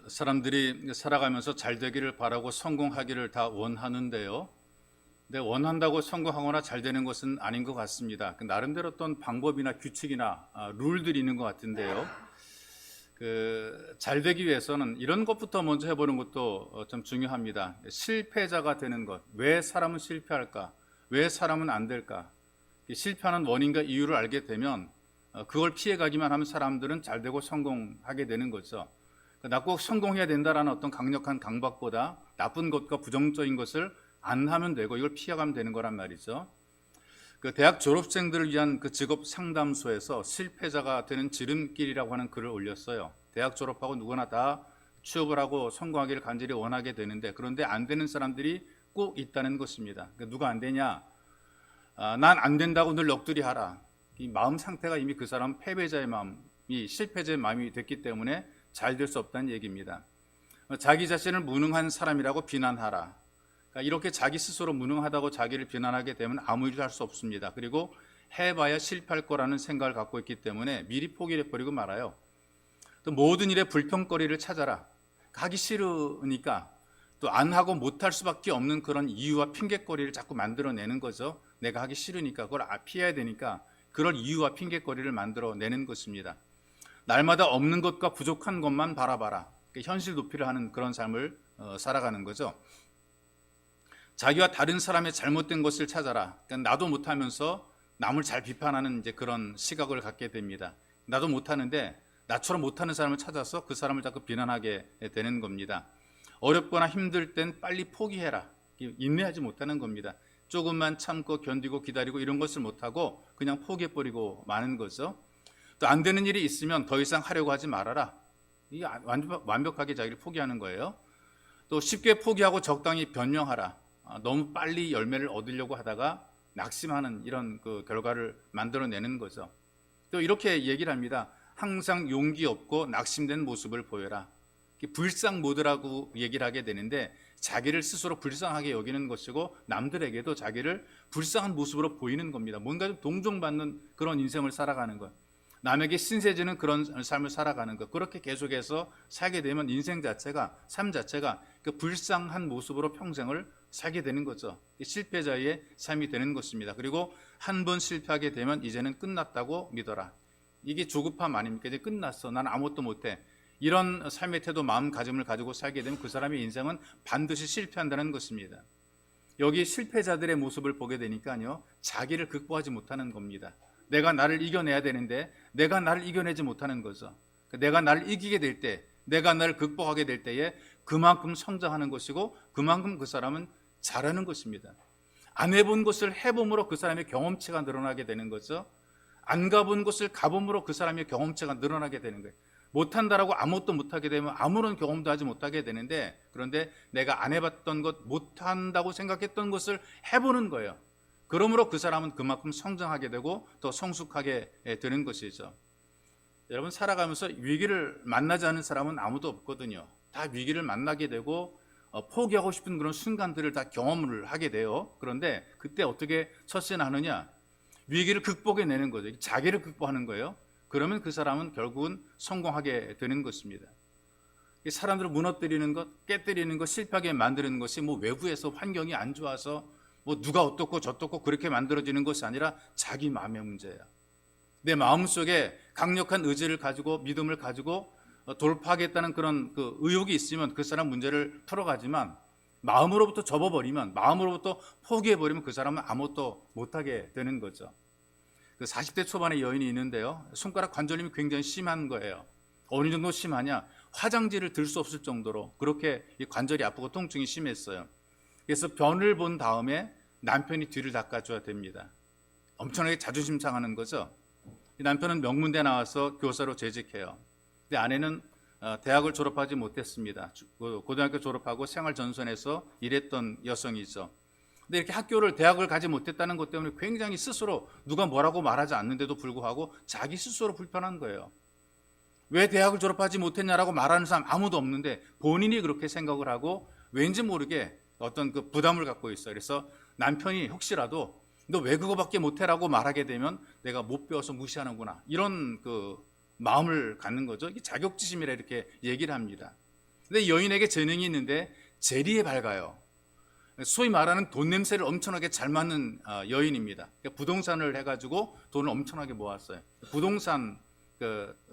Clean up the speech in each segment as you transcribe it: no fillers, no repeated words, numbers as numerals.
사람들이 살아가면서 잘 되기를 바라고 성공하기를 다 원하는데요. 근데 원한다고 성공하거나 잘 되는 것은 아닌 것 같습니다. 나름대로 어떤 방법이나 규칙이나 룰들이 있는 것 같은데요. 잘 되기 위해서는 이런 것부터 먼저 해보는 것도 좀 중요합니다. 실패자가 되는 것. 왜 사람은 실패할까? 왜 사람은 안 될까? 실패하는 원인과 이유를 알게 되면 그걸 피해가기만 하면 사람들은 잘 되고 성공하게 되는 거죠. 나 꼭 성공해야 된다라는 어떤 강력한 강박보다 나쁜 것과 부정적인 것을 안 하면 되고 이걸 피해가면 되는 거란 말이죠. 대학 졸업생들을 위한 직업 상담소에서 실패자가 되는 지름길이라고 하는 글을 올렸어요. 대학 졸업하고 누구나 다 취업을 하고 성공하기를 간절히 원하게 되는데 그런데 안 되는 사람들이 꼭 있다는 것입니다. 누가 안 되냐? 난 안 된다고 늘 넋두리 하라. 이 마음 상태가 이미 그 사람 패배자의 마음이 실패자의 마음이 됐기 때문에 잘 될 수 없다는 얘기입니다. 자기 자신을 무능한 사람이라고 비난하라. 그러니까 이렇게 자기 스스로 무능하다고 자기를 비난하게 되면 아무 일도 할 수 없습니다. 그리고 해봐야 실패할 거라는 생각을 갖고 있기 때문에 미리 포기를 해버리고 말아요. 또 모든 일에 불평거리를 찾아라. 하기 싫으니까 또 안 하고 못할 수밖에 없는 그런 이유와 핑계거리를 자꾸 만들어내는 거죠. 내가 하기 싫으니까 그걸 피해야 되니까 그런 이유와 핑계거리를 만들어내는 것입니다. 날마다 없는 것과 부족한 것만 바라봐라. 현실 도피를 하는 그런 삶을 살아가는 거죠. 자기와 다른 사람의 잘못된 것을 찾아라. 그러니까 나도 못하면서 남을 잘 비판하는 이제 그런 시각을 갖게 됩니다. 나도 못하는데 나처럼 못하는 사람을 찾아서 그 사람을 자꾸 비난하게 되는 겁니다. 어렵거나 힘들 땐 빨리 포기해라. 인내하지 못하는 겁니다. 조금만 참고 견디고 기다리고 이런 것을 못하고 그냥 포기해버리고 마는 거죠. 또 안 되는 일이 있으면 더 이상 하려고 하지 말아라. 이게 완벽하게 자기를 포기하는 거예요. 또 쉽게 포기하고 적당히 변명하라. 너무 빨리 열매를 얻으려고 하다가 낙심하는 이런 결과를 만들어내는 거죠. 또 이렇게 얘기를 합니다. 항상 용기 없고 낙심된 모습을 보여라. 불상 모드라고 얘기를 하게 되는데 자기를 스스로 불쌍하게 여기는 것이고 남들에게도 자기를 불쌍한 모습으로 보이는 겁니다. 뭔가 좀 동정받는 그런 인생을 살아가는 것. 남에게 신세지는 그런 삶을 살아가는 것. 그렇게 계속해서 살게 되면 인생 자체가, 삶 자체가 불쌍한 모습으로 평생을 살게 되는 거죠. 실패자의 삶이 되는 것입니다. 그리고 한 번 실패하게 되면 이제는 끝났다고 믿어라. 이게 조급함 아닙니까? 이제 끝났어. 난 아무것도 못해. 이런 삶의 태도, 마음가짐을 가지고 살게 되면 그 사람의 인생은 반드시 실패한다는 것입니다. 여기 실패자들의 모습을 보게 되니까요, 자기를 극복하지 못하는 겁니다. 내가 나를 이겨내야 되는데 내가 나를 이겨내지 못하는 거죠. 내가 나를 이기게 될 때, 내가 나를 극복하게 될 때에 그만큼 성장하는 것이고 그만큼 그 사람은 잘하는 것입니다. 안 해본 것을 해봄으로 그 사람의 경험치가 늘어나게 되는 거죠. 안 가본 것을 가봄으로 그 사람의 경험치가 늘어나게 되는 거예요. 못한다라고 아무것도 못하게 되면 아무런 경험도 하지 못하게 되는데, 그런데 내가 안 해봤던 것, 못한다고 생각했던 것을 해보는 거예요. 그러므로 그 사람은 그만큼 성장하게 되고 더 성숙하게 되는 것이죠. 여러분, 살아가면서 위기를 만나지 않은 사람은 아무도 없거든요. 다 위기를 만나게 되고 포기하고 싶은 그런 순간들을 다 경험을 하게 돼요. 그런데 그때 어떻게 처신하느냐? 위기를 극복해내는 거죠. 자기를 극복하는 거예요. 그러면 그 사람은 결국은 성공하게 되는 것입니다. 사람들을 무너뜨리는 것, 깨뜨리는 것, 실패하게 만드는 것이 외부에서 환경이 안 좋아서 누가 어떻고 저떻고 그렇게 만들어지는 것이 아니라 자기 마음의 문제야. 내 마음속에 강력한 의지를 가지고 믿음을 가지고 돌파하겠다는 그런 의욕이 있으면 그 사람 문제를 풀어가지만, 마음으로부터 접어버리면, 마음으로부터 포기해버리면 그 사람은 아무것도 못하게 되는 거죠. 40대 초반의 여인이 있는데요, 손가락 관절염이 굉장히 심한 거예요. 어느 정도 심하냐? 화장지를 들 수 없을 정도로 그렇게 이 관절이 아프고 통증이 심했어요. 그래서 변을 본 다음에 남편이 뒤를 닦아줘야 됩니다. 엄청나게 자존심 상하는 거죠. 남편은 명문대 나와서 교사로 재직해요. 근데 아내는 대학을 졸업하지 못했습니다. 고등학교 졸업하고 생활전선에서 일했던 여성이죠. 근데 이렇게 대학을 가지 못했다는 것 때문에 굉장히 스스로 누가 뭐라고 말하지 않는데도 불구하고 자기 스스로 불편한 거예요. 왜 대학을 졸업하지 못했냐라고 말하는 사람 아무도 없는데 본인이 그렇게 생각을 하고 왠지 모르게 어떤 부담을 갖고 있어요. 그래서 남편이 혹시라도 너 왜 그거밖에 못해라고 말하게 되면 내가 못 배워서 무시하는구나, 이런 마음을 갖는 거죠. 이게 자격지심이라 이렇게 얘기를 합니다. 근데 여인에게 재능이 있는데 재리에 밝아요. 소위 말하는 돈 냄새를 엄청나게 잘 맡는 여인입니다. 그러니까 부동산을 해가지고 돈을 엄청나게 모았어요. 부동산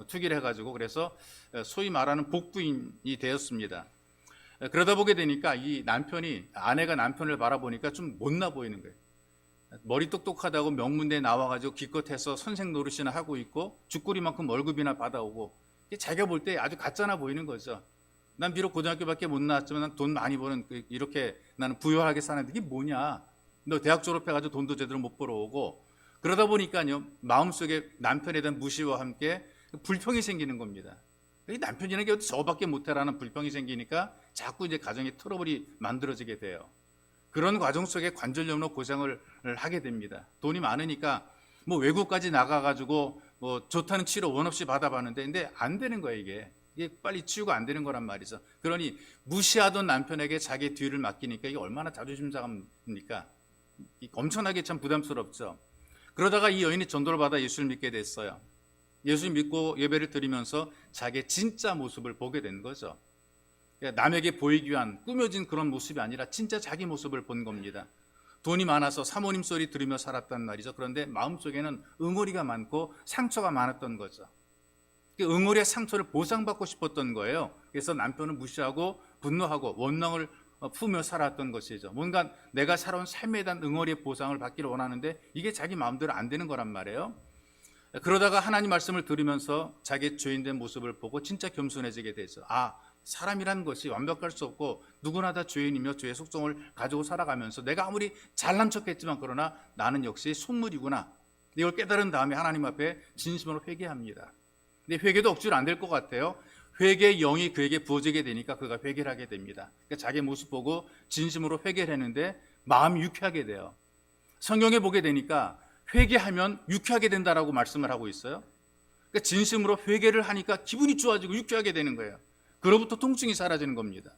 투기를 해가지고 그래서 소위 말하는 복부인이 되었습니다. 그러다 보게 되니까 이 아내가 남편을 바라보니까 좀 못나 보이는 거예요. 머리 똑똑하다고 명문대에 나와가지고 기껏해서 선생 노릇이나 하고 있고 죽구리만큼 월급이나 받아오고 자기가 볼 때 아주 가짜나 보이는 거죠. 난 비록 고등학교밖에 못 나왔지만 난 돈 많이 버는 이렇게 나는 부유하게 사는데 이게 뭐냐? 너 대학 졸업해가지고 돈도 제대로 못 벌어오고 그러다 보니까요 마음속에 남편에 대한 무시와 함께 불평이 생기는 겁니다. 이 남편이라는 게 저밖에 못해라는 불평이 생기니까 자꾸 이제 가정에 트러블이 만들어지게 돼요. 그런 과정 속에 관절염으로 고생을 하게 됩니다. 돈이 많으니까 뭐 외국까지 나가가지고 뭐 좋다는 치료 원 없이 받아봤는데 근데 안 되는 거예요 이게 빨리 치유가 안 되는 거란 말이죠. 그러니 무시하던 남편에게 자기 뒤를 맡기니까 이게 얼마나 자존심 상합니까? 엄청나게 참 부담스럽죠. 그러다가 이 여인이 전도를 받아 예수를 믿게 됐어요. 예수 믿고 예배를 드리면서 자기의 진짜 모습을 보게 된 거죠. 남에게 보이기 위한 꾸며진 그런 모습이 아니라 진짜 자기 모습을 본 겁니다. 돈이 많아서 사모님 소리 들으며 살았단 말이죠. 그런데 마음속에는 응어리가 많고 상처가 많았던 거죠. 응어리의 상처를 보상받고 싶었던 거예요. 그래서 남편을 무시하고 분노하고 원망을 품며 살았던 것이죠. 뭔가 내가 살아온 삶에 대한 응어리의 보상을 받기를 원하는데 이게 자기 마음대로 안 되는 거란 말이에요. 그러다가 하나님 말씀을 들으면서 자기 죄인된 모습을 보고 진짜 겸손해지게 되죠. 사람이라는 것이 완벽할 수 없고 누구나 다 죄인이며 죄의 속성을 가지고 살아가면서 내가 아무리 잘난 척했지만 그러나 나는 역시 속물이구나. 이걸 깨달은 다음에 하나님 앞에 진심으로 회개합니다. 근데 회개도 억지로 안 될 것 같아요. 회개의 영이 그에게 부어지게 되니까 그가 회개를 하게 됩니다. 그러니까 자기 모습 보고 진심으로 회개를 했는데 마음이 유쾌하게 돼요. 성경에 보게 되니까 회개하면 유쾌하게 된다라고 말씀을 하고 있어요. 그러니까 진심으로 회개를 하니까 기분이 좋아지고 유쾌하게 되는 거예요. 그로부터 통증이 사라지는 겁니다.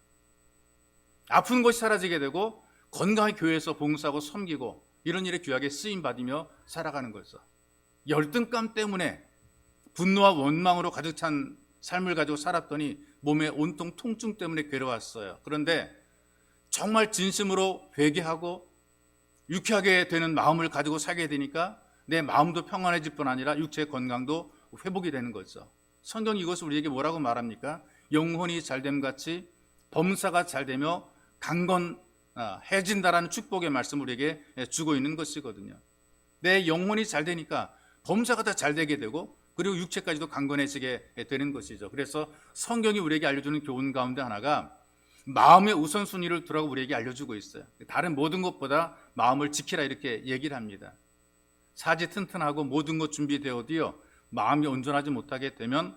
아픈 것이 사라지게 되고 건강하게 교회에서 봉사하고 섬기고 이런 일에 귀하게 쓰임받으며 살아가는 거죠. 열등감 때문에 분노와 원망으로 가득 찬 삶을 가지고 살았더니 몸에 온통 통증 때문에 괴로웠어요. 그런데 정말 진심으로 회개하고 유쾌하게 되는 마음을 가지고 살게 되니까 내 마음도 평안해질 뿐 아니라 육체의 건강도 회복이 되는 거죠. 성경이 이것을 우리에게 뭐라고 말합니까? 영혼이 잘됨 같이 범사가 잘되며 강건해진다라는 축복의 말씀을 우리에게 주고 있는 것이거든요. 내 영혼이 잘되니까 범사가 다 잘되게 되고 그리고 육체까지도 강건해지게 되는 것이죠. 그래서 성경이 우리에게 알려주는 교훈 가운데 하나가 마음의 우선순위를 두라고 우리에게 알려주고 있어요. 다른 모든 것보다 마음을 지키라 이렇게 얘기를 합니다. 사지 튼튼하고 모든 것 준비되어도요 마음이 온전하지 못하게 되면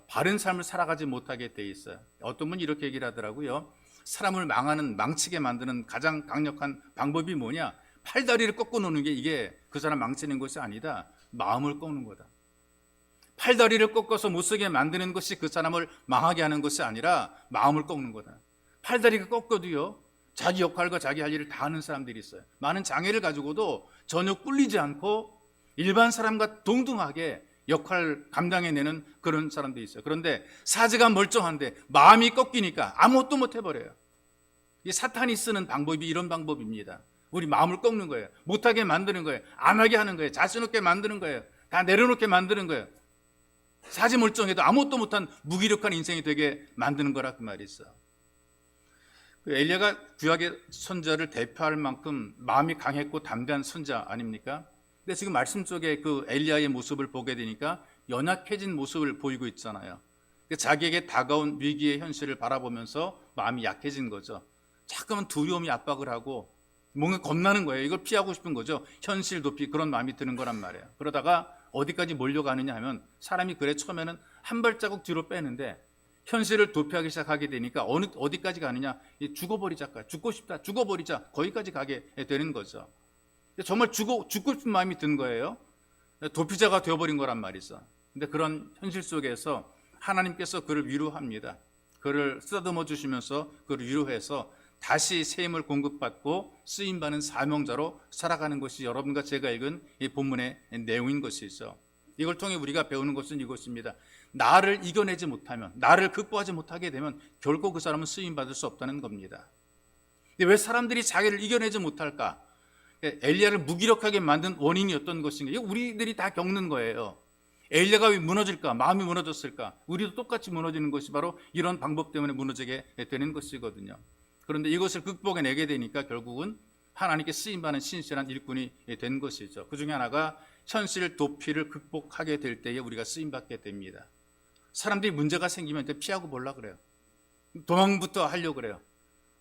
바른 삶을 살아가지 못하게 돼 있어요. 어떤 분이 이렇게 얘기를 하더라고요. 사람을 망치게 만드는 가장 강력한 방법이 뭐냐? 팔다리를 꺾어 놓는 게 이게 그 사람 망치는 것이 아니다. 마음을 꺾는 거다. 팔다리를 꺾어서 못쓰게 만드는 것이 그 사람을 망하게 하는 것이 아니라 마음을 꺾는 거다. 팔다리가 꺾어도요 자기 역할과 자기 할 일을 다 하는 사람들이 있어요. 많은 장애를 가지고도 전혀 꿀리지 않고 일반 사람과 동등하게 역할 감당해내는 그런 사람들이 있어요. 그런데 사지가 멀쩡한데 마음이 꺾이니까 아무것도 못 해버려요. 이 사탄이 쓰는 방법이 이런 방법입니다. 우리 마음을 꺾는 거예요. 못하게 만드는 거예요. 안 하게 하는 거예요. 자신 없게 만드는 거예요. 다 내려놓게 만드는 거예요. 사지 멀쩡해도 아무것도 못한 무기력한 인생이 되게 만드는 거라 그 말이 있어요. 엘리야가 구약의 선자를 대표할 만큼 마음이 강했고 담대한 선자 아닙니까? 근데 지금 말씀 속에 그 엘리야의 모습을 보게 되니까 연약해진 모습을 보이고 있잖아요. 자기에게 다가온 위기의 현실을 바라보면서 마음이 약해진 거죠. 자꾸만 두려움이 압박을 하고 뭔가 겁나는 거예요. 이걸 피하고 싶은 거죠. 현실 도피 그런 마음이 드는 거란 말이에요. 그러다가 어디까지 몰려가느냐 하면 사람이 그래 처음에는 한 발자국 뒤로 빼는데 현실을 도피하기 시작하게 되니까 어디까지 가느냐? 죽어버리자, 죽고 싶다, 죽어버리자 거기까지 가게 되는 거죠. 정말 죽고 싶은 마음이 든 거예요. 도피자가 되어버린 거란 말이죠. 근데 그런 현실 속에서 하나님께서 그를 위로합니다. 그를 쓰다듬어 주시면서 그를 위로해서 다시 새 힘을 공급받고 쓰임받는 사명자로 살아가는 것이 여러분과 제가 읽은 이 본문의 내용인 것이죠. 이걸 통해 우리가 배우는 것은 이것입니다. 나를 이겨내지 못하면, 나를 극복하지 못하게 되면 결코 그 사람은 쓰임받을 수 없다는 겁니다. 근데 왜 사람들이 자기를 이겨내지 못할까? 엘리야를 무기력하게 만든 원인이 어떤 것인가? 이거 우리들이 다 겪는 거예요. 엘리야가 왜 무너질까? 마음이 무너졌을까? 우리도 똑같이 무너지는 것이 바로 이런 방법 때문에 무너지게 되는 것이거든요. 그런데 이것을 극복해내게 되니까 결국은 하나님께 쓰임받는 신실한 일꾼이 된 것이죠. 그 중에 하나가 현실 도피를 극복하게 될 때에 우리가 쓰임받게 됩니다. 사람들이 문제가 생기면 피하고 보려고 그래요. 도망부터 하려고 그래요.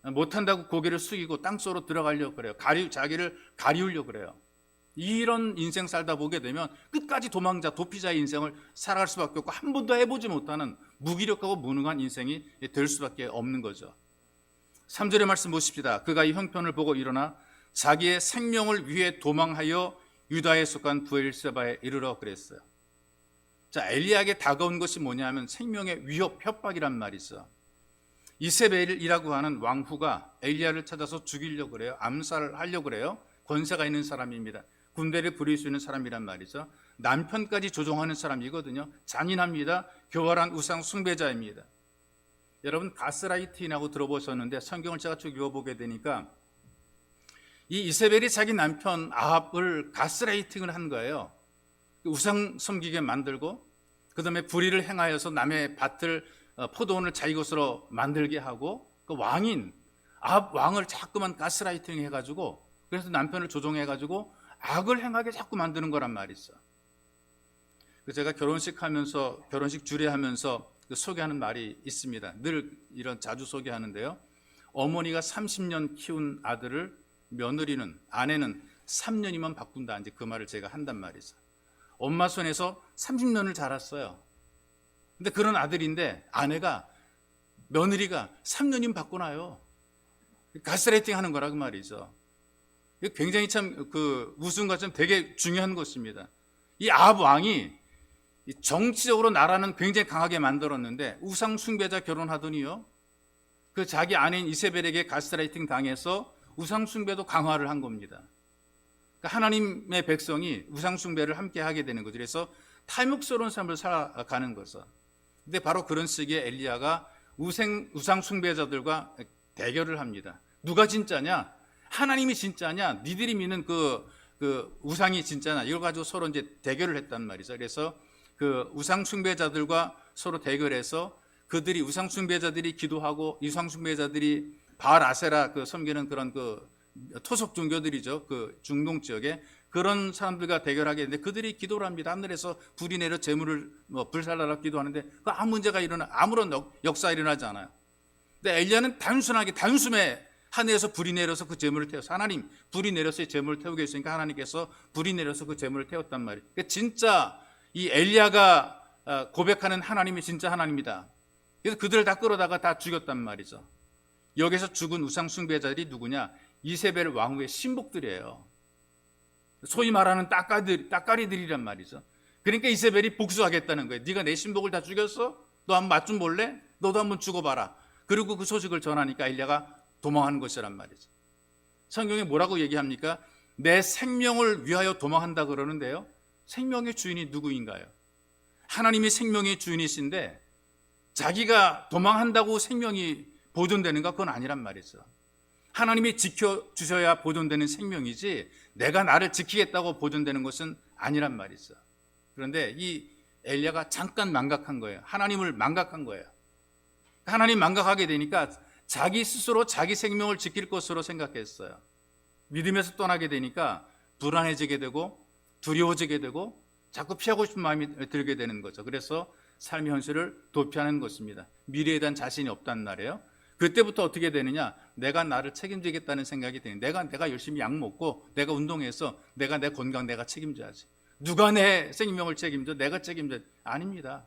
못한다고 고개를 숙이고 땅속으로 들어가려고 그래요. 자기를 가리우려고 그래요. 이런 인생 살다 보게 되면 끝까지 도망자, 도피자의 인생을 살아갈 수밖에 없고 한 번도 해보지 못하는 무기력하고 무능한 인생이 될 수밖에 없는 거죠. 3절의 말씀 보십시다. 그가 이 형편을 보고 일어나 자기의 생명을 위해 도망하여 유다에 속한 브엘세바에 이르러 그랬어요. 자, 엘리야에게 다가온 것이 뭐냐면 생명의 위협, 협박이란 말이죠. 이세벨이라고 하는 왕후가 엘리야를 찾아서 죽이려고 그래요. 암살을 하려고 그래요. 권세가 있는 사람입니다. 군대를 부릴 수 있는 사람이란 말이죠. 남편까지 조종하는 사람이거든요. 잔인합니다. 교활한 우상 숭배자입니다. 여러분 가스라이팅이라고 들어보셨는데 성경을 제가 쭉 읽어보게 되니까 이 이세벨이 자기 남편 아합을 가스라이팅을 한 거예요. 우상 섬기게 만들고 그 다음에 불의를 행하여서 남의 밭을 포도원을 자기 것으로 만들게 하고 그 왕인 아합 왕을 자꾸만 가스라이팅 해가지고 그래서 남편을 조종해가지고 악을 행하게 자꾸 만드는 거란 말이죠. 제가 결혼식 하면서 결혼식 주례하면서 소개하는 말이 있습니다. 늘 이런 자주 소개하는데요. 어머니가 30년 키운 아들을 며느리는 아내는 3년이면 바꾼다. 이제 그 말을 제가 한단 말이죠. 엄마 손에서 30년을 자랐어요. 근데 그런 아들인데 아내가 며느리가 3년이면 바꾸나요? 가스라이팅 하는 거라 그 말이죠. 굉장히 참 그 웃음과 좀 되게 중요한 것입니다. 이 아합 왕이 정치적으로 나라는 굉장히 강하게 만들었는데 우상 숭배자 결혼하더니요. 그 자기 아내인 이세벨에게 가스라이팅 당해서 우상 숭배도 강화를 한 겁니다. 그러니까 하나님의 백성이 우상 숭배를 함께 하게 되는 거죠. 그래서 탐욕스러운 삶을 살아가는 거죠. 근데 바로 그런 시기에 엘리야가 우상 숭배자들과 대결을 합니다. 누가 진짜냐? 하나님이 진짜냐? 니들이 믿는 그 우상이 진짜냐? 이걸 가지고 서로 이제 대결을 했단 말이죠. 그래서 그 우상 숭배자들과 서로 대결해서 그들이 우상 숭배자들이 기도하고 우상 숭배자들이 바알 아세라 그 섬기는 그런 그 토속 종교들이죠. 그 중동 지역에 그런 사람들과 대결하게 되는데 그들이 기도를 합니다. 하늘에서 불이 내려 재물을 불살라라 기도하는데 그 아무 문제가 아무런 역사 일어나지 않아요. 근데 엘리야는 단숨에 하늘에서 불이 내려서 그 재물을 태워서 하나님 불이 내려서 재물을 태우게 했으니까 하나님께서 불이 내려서 그 재물을 태웠단 말이에요. 그러니까 진짜 이 엘리야가 고백하는 하나님이 진짜 하나님이다. 그래서 그들을 다 끌어다가 다 죽였단 말이죠. 여기서 죽은 우상 숭배자들이 누구냐? 이세벨 왕후의 신복들이에요. 소위 말하는 따까리들이란 말이죠. 그러니까 이세벨이 복수하겠다는 거예요. 네가 내 신복을 다 죽였어? 너 한번 맛 좀 볼래? 너도 한번 죽어봐라. 그리고 그 소식을 전하니까 엘리야가 도망하는 것이란 말이죠. 성경에 뭐라고 얘기합니까? 내 생명을 위하여 도망한다 그러는데요. 생명의 주인이 누구인가요? 하나님이 생명의 주인이신데 자기가 도망한다고 생명이 보존되는가? 그건 아니란 말이죠. 하나님이 지켜주셔야 보존되는 생명이지 내가 나를 지키겠다고 보존되는 것은 아니란 말이죠. 그런데 이 엘리야가 잠깐 망각한 거예요. 하나님을 망각한 거예요. 하나님 망각하게 되니까 자기 스스로 자기 생명을 지킬 것으로 생각했어요. 믿음에서 떠나게 되니까 불안해지게 되고 두려워지게 되고 자꾸 피하고 싶은 마음이 들게 되는 거죠. 그래서 삶의 현실을 도피하는 것입니다. 미래에 대한 자신이 없다는 말이에요. 그때부터 어떻게 되느냐? 내가 나를 책임지겠다는 생각이 드는. 내가 열심히 약 먹고 내가 운동해서 내가 내 건강 내가 책임져야지. 누가 내 생명을 책임져? 내가 책임져? 아닙니다.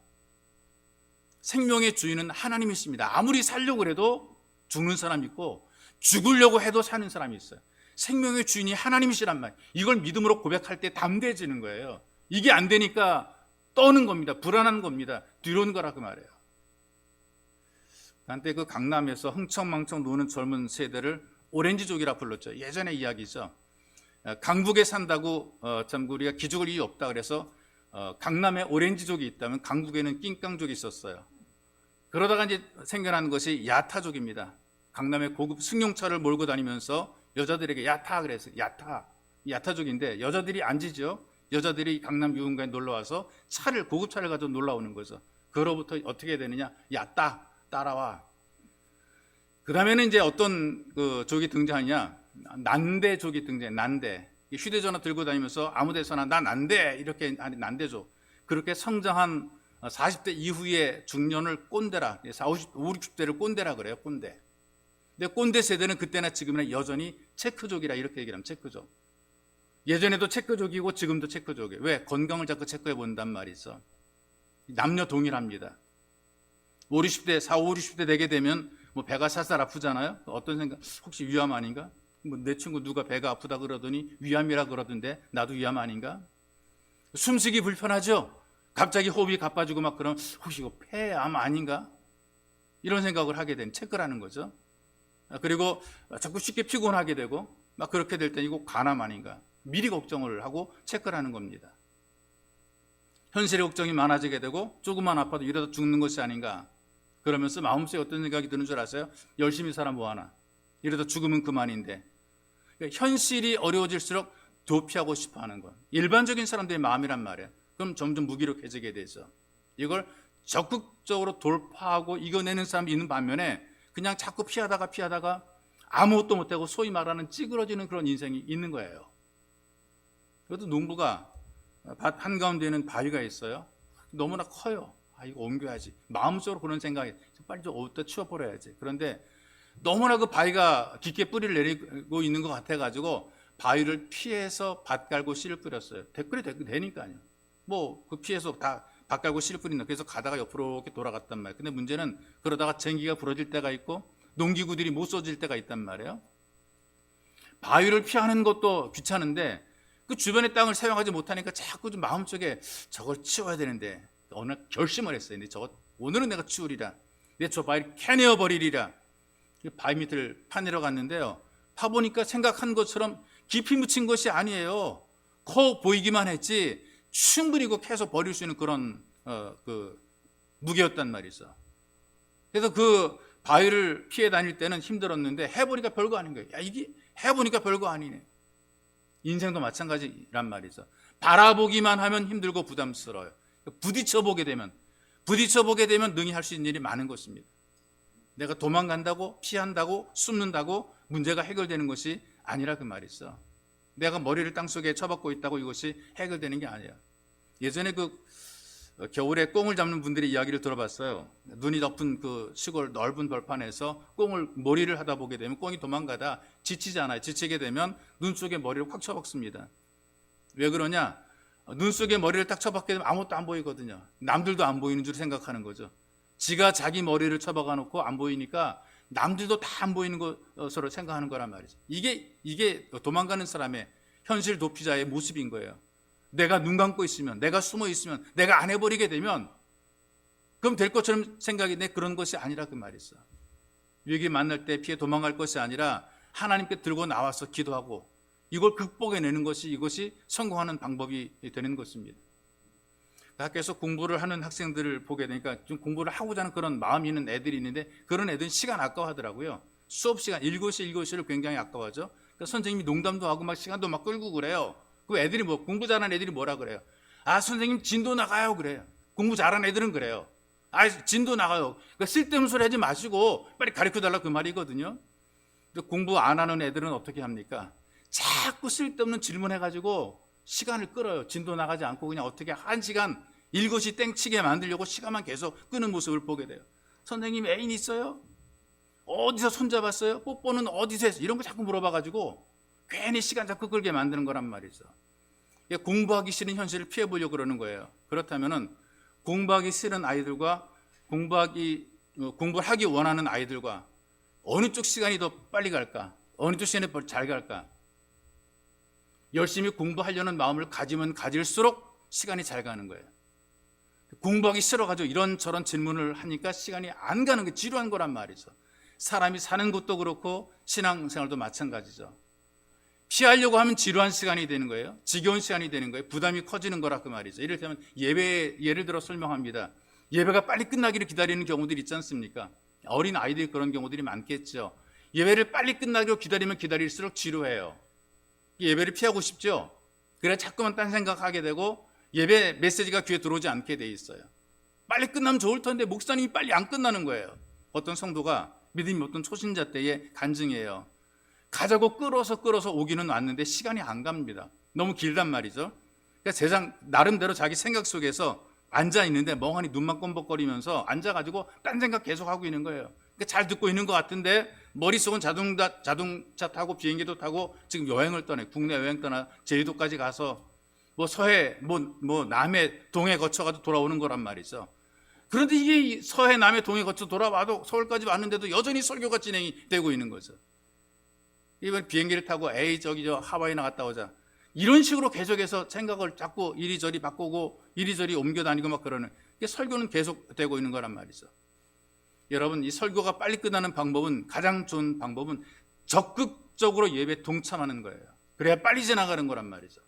생명의 주인은 하나님이십니다. 아무리 살려고 해도 죽는 사람이 있고 죽으려고 해도 사는 사람이 있어요. 생명의 주인이 하나님이시란 말. 이걸 믿음으로 고백할 때 담대해지는 거예요. 이게 안 되니까 떠는 겁니다. 불안한 겁니다. 뒤로는 거라 그 말이에요. 한때 그 강남에서 흥청망청 노는 젊은 세대를 오렌지족이라 불렀죠. 예전의 이야기죠. 강북에 산다고 참 우리가 기죽을 이유 없다 그래서 강남에 오렌지족이 있다면 강북에는 낑깡족이 있었어요. 그러다가 이제 생겨난 것이 야타족입니다. 강남에 고급 승용차를 몰고 다니면서 여자들에게 야타 그랬어요. 야타족인데 여자들이 안 지죠. 여자들이 강남 유흥가에 놀러 와서 고급 차를 가지고 놀러 오는 거죠. 그로부터 어떻게 되느냐? 야따 따라와. 그 다음에는 이제 어떤 그 족이 등장하냐? 난데족이 등장해. 난데. 휴대전화 들고 다니면서 아무 데서나 나 난데 이렇게 난데족. 그렇게 성장한 40대 이후의 중년을 꼰대라. 40, 50, 60대를 꼰대라 그래요. 꼰대. 근데 꼰대 세대는 그때나 지금이나 여전히 체크족이라 이렇게 얘기를 하면 체크족. 예전에도 체크족이고 지금도 체크족이에요. 왜? 건강을 자꾸 체크해 본단 말이 있어. 남녀 동일합니다. 5, 60대, 4, 5, 60대 되게 되면 뭐 배가 살살 아프잖아요. 어떤 생각? 혹시 위암 아닌가? 뭐 내 친구 누가 배가 아프다 그러더니 위암이라 그러던데 나도 위암 아닌가? 숨쉬기 불편하죠? 갑자기 호흡이 가빠지고 막 그러면 혹시 이거 폐암 아닌가? 이런 생각을 하게 된 체크라는 거죠. 그리고 자꾸 쉽게 피곤하게 되고 막 그렇게 될 때 이거 간암 아닌가? 미리 걱정을 하고 체크를 하는 겁니다. 현실의 걱정이 많아지게 되고 조금만 아파도 이러다 죽는 것이 아닌가? 그러면서 마음속에 어떤 생각이 드는 줄 아세요? 열심히 살아 뭐하나? 이러다 죽으면 그만인데. 그러니까 현실이 어려워질수록 도피하고 싶어하는 것. 일반적인 사람들의 마음이란 말이에요. 그럼 점점 무기력해지게 되죠. 이걸 적극적으로 돌파하고 이겨내는 사람이 있는 반면에 그냥 자꾸 피하다가 아무것도 못하고 소위 말하는 찌그러지는 그런 인생이 있는 거예요. 그래도 농부가 밭 한가운데에는 바위가 있어요. 너무나 커요. 이거 옮겨야지. 마음속으로 그런 생각이 빨리 좀 어디다 치워버려야지. 그런데 너무나 그 바위가 깊게 뿌리를 내리고 있는 것 같아가지고 바위를 피해서 밭 갈고 씨를 뿌렸어요. 댓글이 되니까요. 뭐 그 피해서 다 밭 갈고 씨를 뿌린다. 그래서 가다가 옆으로 이렇게 돌아갔단 말이에요. 근데 문제는 그러다가 전기가 부러질 때가 있고 농기구들이 못 써질 때가 있단 말이에요. 바위를 피하는 것도 귀찮은데 그 주변의 땅을 사용하지 못하니까 자꾸 좀 마음속에 저걸 치워야 되는데 어느 날 결심을 했어요. 근데 오늘은 내가 치우리라. 내 저 바위를 캐내어 버리리라. 바위 밑을 파내러 갔는데요. 파보니까 생각한 것처럼 깊이 묻힌 것이 아니에요. 커 보이기만 했지 충분히 계속 버릴 수 있는 그런 무게였단 말이죠. 그래서 그 바위를 피해 다닐 때는 힘들었는데 해보니까 별거 아닌 거예요. 이게 해보니까 별거 아니네. 인생도 마찬가지란 말이죠. 바라보기만 하면 힘들고 부담스러워요. 부딪혀보게 되면 능히 할 수 있는 일이 많은 것입니다. 내가 도망간다고 피한다고 숨는다고 문제가 해결되는 것이 아니라 그 말이죠. 내가 머리를 땅속에 쳐박고 있다고 이것이 해결되는 게 아니에요. 예전에 겨울에 꽁을 잡는 분들의 이야기를 들어봤어요. 눈이 덮은 그 시골 넓은 벌판에서 머리를 하다 보게 되면 꽁이 도망가다 지치잖아요. 지치게 되면 눈 속에 머리를 확 쳐박습니다. 왜 그러냐? 눈 속에 머리를 딱 쳐박게 되면 아무것도 안 보이거든요. 남들도 안 보이는 줄 생각하는 거죠. 지가 자기 머리를 쳐박아 놓고 안 보이니까 남들도 다 안 보이는 것으로 생각하는 거란 말이죠. 이게 도망가는 사람의 현실 도피자의 모습인 거예요. 내가 눈 감고 있으면, 내가 숨어 있으면, 내가 안 해버리게 되면 그럼 될 것처럼 생각이 그런 것이 아니라 그 말이죠. 위기 만날 때 피해 도망갈 것이 아니라 하나님께 들고 나와서 기도하고 이걸 극복해내는 것이 이것이 성공하는 방법이 되는 것입니다. 학교에서 공부를 하는 학생들을 보게 되니까 좀 공부를 하고자 하는 그런 마음이 있는 애들이 있는데 그런 애들은 시간 아까워하더라고요. 수업 시간 1교시를 굉장히 아까워하죠. 그러니까 선생님이 농담도 하고 막 시간도 막 끌고 그래요. 그 애들이 공부 잘하는 애들이 뭐라 그래요? 선생님 진도 나가요 그래요. 공부 잘하는 애들은 그래요. 진도 나가요. 그러니까 쓸데없는 소리 하지 마시고 빨리 가르쳐달라 그 말이거든요. 근데 공부 안 하는 애들은 어떻게 합니까? 자꾸 쓸데없는 질문해가지고 시간을 끌어요. 진도 나가지 않고 그냥 어떻게 1시간 1교시 땡치게 만들려고 시간만 계속 끄는 모습을 보게 돼요. 선생님 애인 있어요? 어디서 손잡았어요? 뽀뽀는 어디서 했어요? 이런 거 자꾸 물어봐가지고 괜히 시간 자꾸 끌게 만드는 거란 말이죠. 공부하기 싫은 현실을 피해보려고 그러는 거예요. 그렇다면 공부하기 싫은 아이들과 공부를 하기 원하는 아이들과 어느 쪽 시간이 더 빨리 갈까? 어느 쪽 시간이 더 잘 갈까? 열심히 공부하려는 마음을 가지면 가질수록 시간이 잘 가는 거예요. 공부하기 싫어가지고 이런저런 질문을 하니까 시간이 안 가는 게 지루한 거란 말이죠. 사람이 사는 것도 그렇고 신앙생활도 마찬가지죠. 피하려고 하면 지루한 시간이 되는 거예요. 지겨운 시간이 되는 거예요. 부담이 커지는 거라 그 말이죠. 이를테면 예를 들어 설명합니다. 예배가 빨리 끝나기를 기다리는 경우들이 있지 않습니까? 어린 아이들이 그런 경우들이 많겠죠. 예배를 빨리 끝나기로 기다리면 기다릴수록 지루해요. 예배를 피하고 싶죠. 그래 자꾸만 딴 생각하게 되고 예배 메시지가 귀에 들어오지 않게 돼 있어요. 빨리 끝나면 좋을 텐데 목사님이 빨리 안 끝나는 거예요. 어떤 성도가 믿음이 없던 초신자 때의 간증이에요. 가자고 끌어서 오기는 왔는데 시간이 안 갑니다. 너무 길단 말이죠. 그러니까 세상 나름대로 자기 생각 속에서 앉아 있는데 멍하니 눈만 껌벅거리면서 앉아가지고 딴 생각 계속 하고 있는 거예요. 그러니까 잘 듣고 있는 것 같은데 머릿속은 자동차 타고 비행기도 타고 지금 여행을 떠나 국내 여행 떠나 제주도까지 가서 뭐 서해 뭐 남해 동해 거쳐가지고 돌아오는 거란 말이죠. 그런데 이게 서해 남해 동해 거쳐 돌아와도 서울까지 왔는데도 여전히 설교가 진행이 되고 있는 거죠. 이번 비행기를 타고 저기 하와이나 갔다 오자 이런 식으로 계속해서 생각을 자꾸 이리저리 바꾸고 이리저리 옮겨 다니고 막 그러는 이게 설교는 계속 되고 있는 거란 말이죠. 여러분 이 설교가 빨리 끝나는 방법은 가장 좋은 방법은 적극적으로 예배에 동참하는 거예요. 그래야 빨리 지나가는 거란 말이죠.